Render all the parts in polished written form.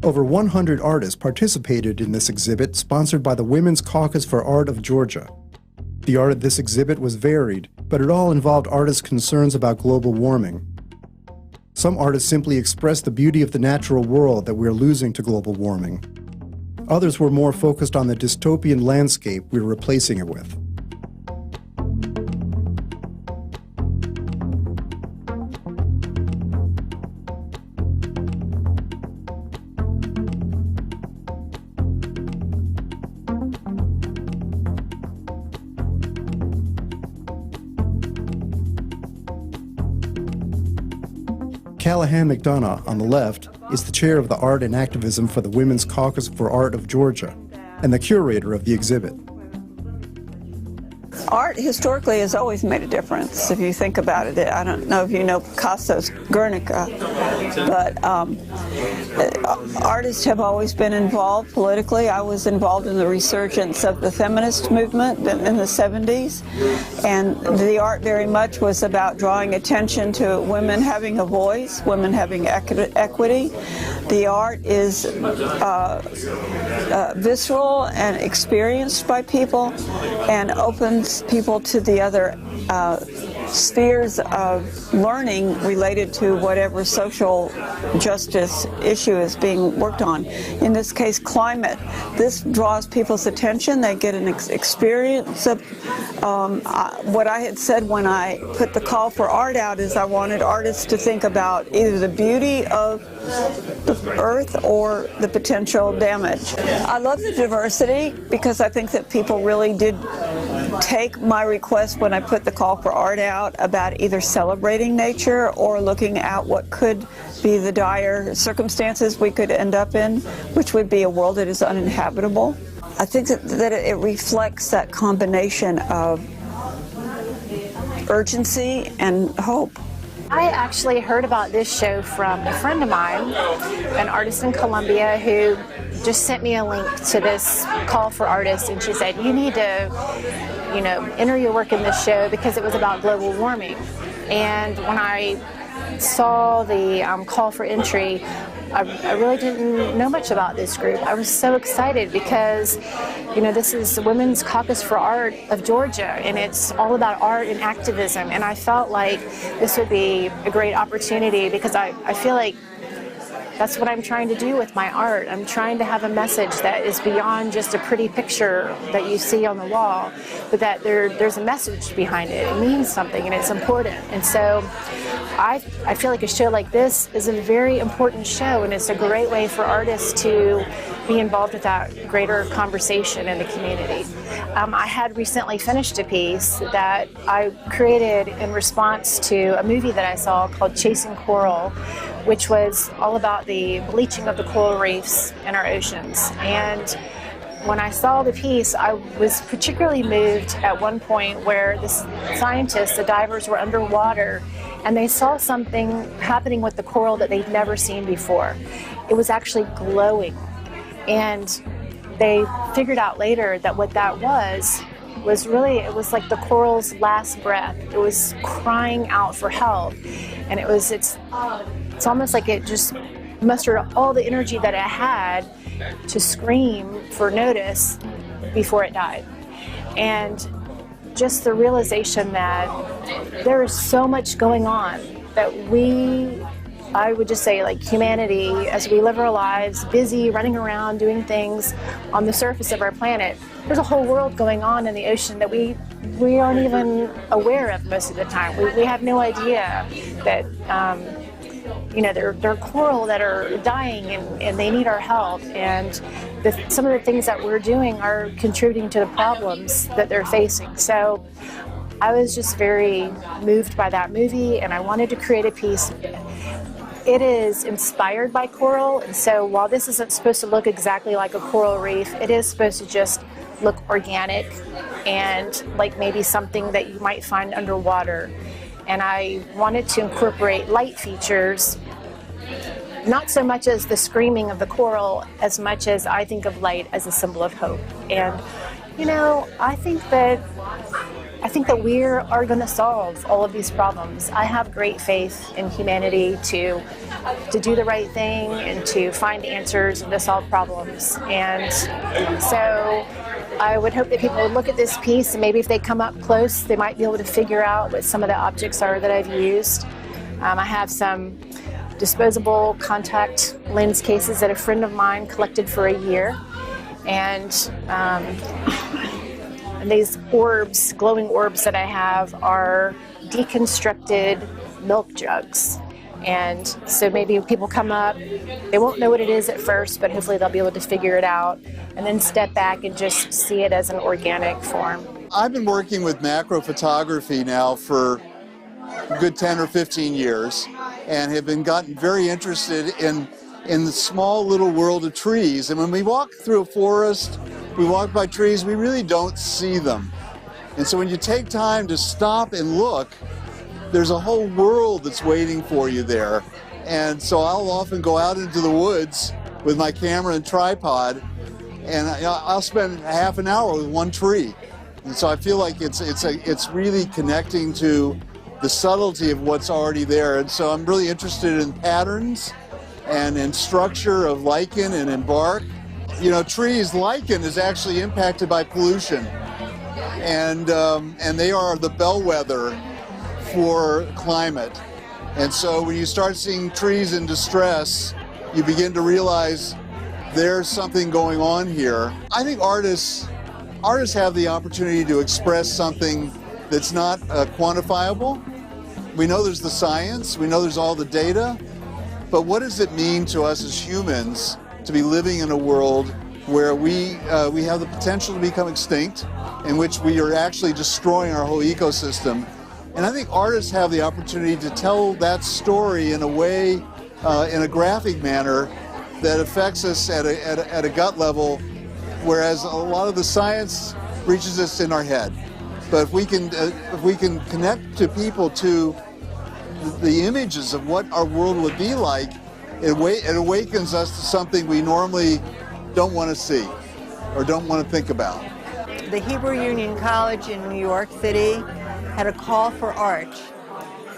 Over 100 artists participated in this exhibit sponsored by the Women's Caucus for Art of Georgia. The art of this exhibit was varied, but it all involved artists' concerns about global warming. Some artists simply expressed the beauty of the natural world that we're losing to global warming. Others were more focused on the dystopian landscape we're replacing it with. Callahan McDonough, on the left, is the chair of the Art and Activism for the Women's Caucus for Art of Georgia and the curator of the exhibit. Art historically has always made a difference, if you think about it. I don't know if you know Picasso's Guernica, but artists have always been involved politically. I was involved in the resurgence of the feminist movement in the 70s, and the art very much was about drawing attention to women having a voice, women having equity. The art is visceral and experienced by people and opens people to the other spheres of learning related to whatever social justice issue is being worked on. In this case, climate. This draws people's attention. They get an experience of what I had said when I put the call for art out is I wanted artists to think about either the beauty of the earth or the potential damage. I love the diversity because I think that people really did take my request when I put the call for art out about either celebrating nature or looking at what could be the dire circumstances we could end up in, which would be a world that is uninhabitable. I think that it reflects that combination of urgency and hope. I actually heard about this show from a friend of mine, an artist in Colombia, who just sent me a link to this call for artists, and she said, you need to, enter your work in this show because it was about global warming. And when I saw the call for entry, I really didn't know much about this group. I was so excited because, this is the Women's Caucus for Art of Georgia, and it's all about art and activism. And I felt like this would be a great opportunity because I feel like that's what I'm trying to do with my art. I'm trying to have a message that is beyond just a pretty picture that you see on the wall, but that there's a message behind it. It means something and it's important. And so I feel like a show like this is a very important show, and it's a great way for artists to be involved with that greater conversation in the community. I had recently finished a piece that I created in response to a movie that I saw called Chasing Coral, which was all about the bleaching of the coral reefs in our oceans. And when I saw the piece, I was particularly moved at one point where the scientists, the divers, were underwater and they saw something happening with the coral that they'd never seen before. It was actually glowing. And they figured out later that what that was really, it was like the coral's last breath. It was crying out for help. And it's almost like it just mustered all the energy that it had to scream for notice before it died. And just the realization that there is so much going on that I would just say, like, humanity, as we live our lives, busy, running around, doing things on the surface of our planet, there's a whole world going on in the ocean that we aren't even aware of most of the time. We have no idea that, there are coral that are dying and they need our help. And some of the things that we're doing are contributing to the problems that they're facing. So I was just very moved by that movie, and I wanted to create a piece. It is inspired by coral, and so while this isn't supposed to look exactly like a coral reef, it is supposed to just look organic and like maybe something that you might find underwater. And I wanted to incorporate light features, not so much as the screaming of the coral, as much as I think of light as a symbol of hope. And, I think that I think that we are going to solve all of these problems. I have great faith in humanity to do the right thing and to find answers and to solve problems. And so I would hope that people would look at this piece, and maybe if they come up close, they might be able to figure out what some of the objects are that I've used. I have some disposable contact lens cases that a friend of mine collected for a year. And these orbs, glowing orbs that I have, are deconstructed milk jugs. And so maybe when people come up, they won't know what it is at first, but hopefully they'll be able to figure it out and then step back and just see it as an organic form. I've been working with macro photography now for a good 10 or 15 years and have been gotten very interested in the small little world of trees. And when we walk through a forest, we walk by trees, we really don't see them. And so when you take time to stop and look, there's a whole world that's waiting for you there. And so I'll often go out into the woods with my camera and tripod, and I'll spend half an hour with one tree. And so I feel like it's really connecting to the subtlety of what's already there. And so I'm really interested in patterns and in structure of lichen and in bark. You know, trees, lichen is actually impacted by pollution, and they are the bellwether for climate. And so when you start seeing trees in distress, you begin to realize there's something going on here. I think artists have the opportunity to express something that's not quantifiable. We know there's the science, we know there's all the data, but what does it mean to us as humans to be living in a world where we have the potential to become extinct, in which we are actually destroying our whole ecosystem? And I think artists have the opportunity to tell that story in a way, in a graphic manner, that affects us at a gut level, whereas a lot of the science reaches us in our head. But if we can connect to people to the images of what our world would be like, it awakens us to something we normally don't want to see or don't want to think about. The Hebrew Union College in New York City had a call for art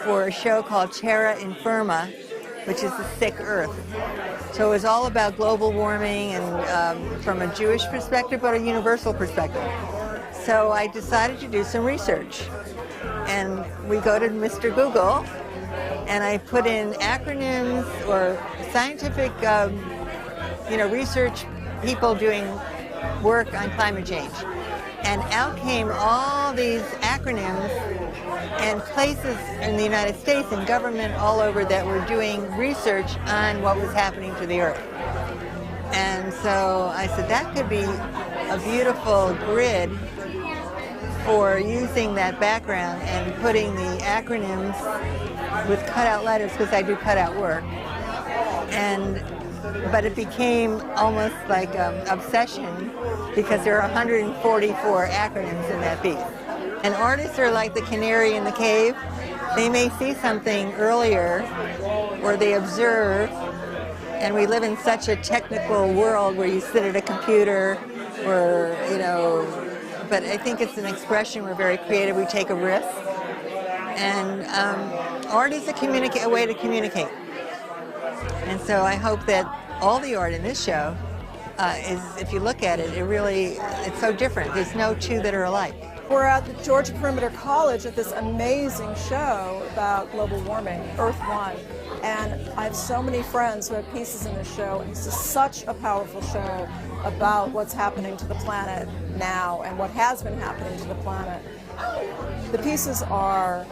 for a show called Terra Infirma, which is the sick earth. So it was all about global warming and from a Jewish perspective, but a universal perspective. So I decided to do some research. And we go to Mr. Google, and I put in acronyms or scientific research people doing work on climate change. And out came all these acronyms and places in the United States and government all over that were doing research on what was happening to the earth. And so I said that could be a beautiful grid for using that background and putting the acronyms with cutout letters, because I do cutout work. But it became almost like an obsession, because there are 144 acronyms in that piece. And artists are like the canary in the cave. They may see something earlier, or they observe, and we live in such a technical world where you sit at a computer, or, but I think it's an expression. We're very creative. We take a risk. And art is a way to communicate. And so I hope that all the art in this show is, if you look at it, it's so different. There's no two that are alike. We're at the Georgia Perimeter College at this amazing show about global warming, Earth One. And I have so many friends who have pieces in this show, and this is such a powerful show about what's happening to the planet now and what has been happening to the planet. The pieces are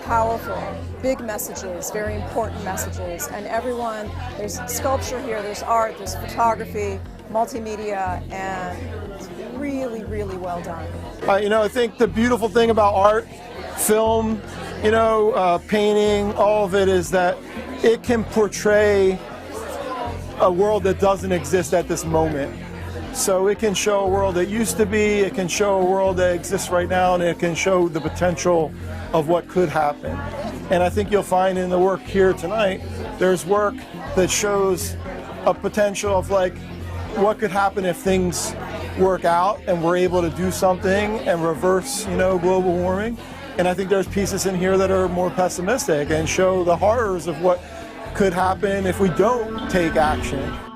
powerful, big messages, very important messages, and there's sculpture here, there's art, there's photography, multimedia, and it's really, really well done. I think the beautiful thing about art, film, painting, all of it is that it can portray a world that doesn't exist at this moment. So it can show a world that used to be, it can show a world that exists right now, and it can show the potential of what could happen. And I think you'll find in the work here tonight, there's work that shows a potential of what could happen if things work out and we're able to do something and reverse, global warming. And I think there's pieces in here that are more pessimistic and show the horrors of what could happen if we don't take action.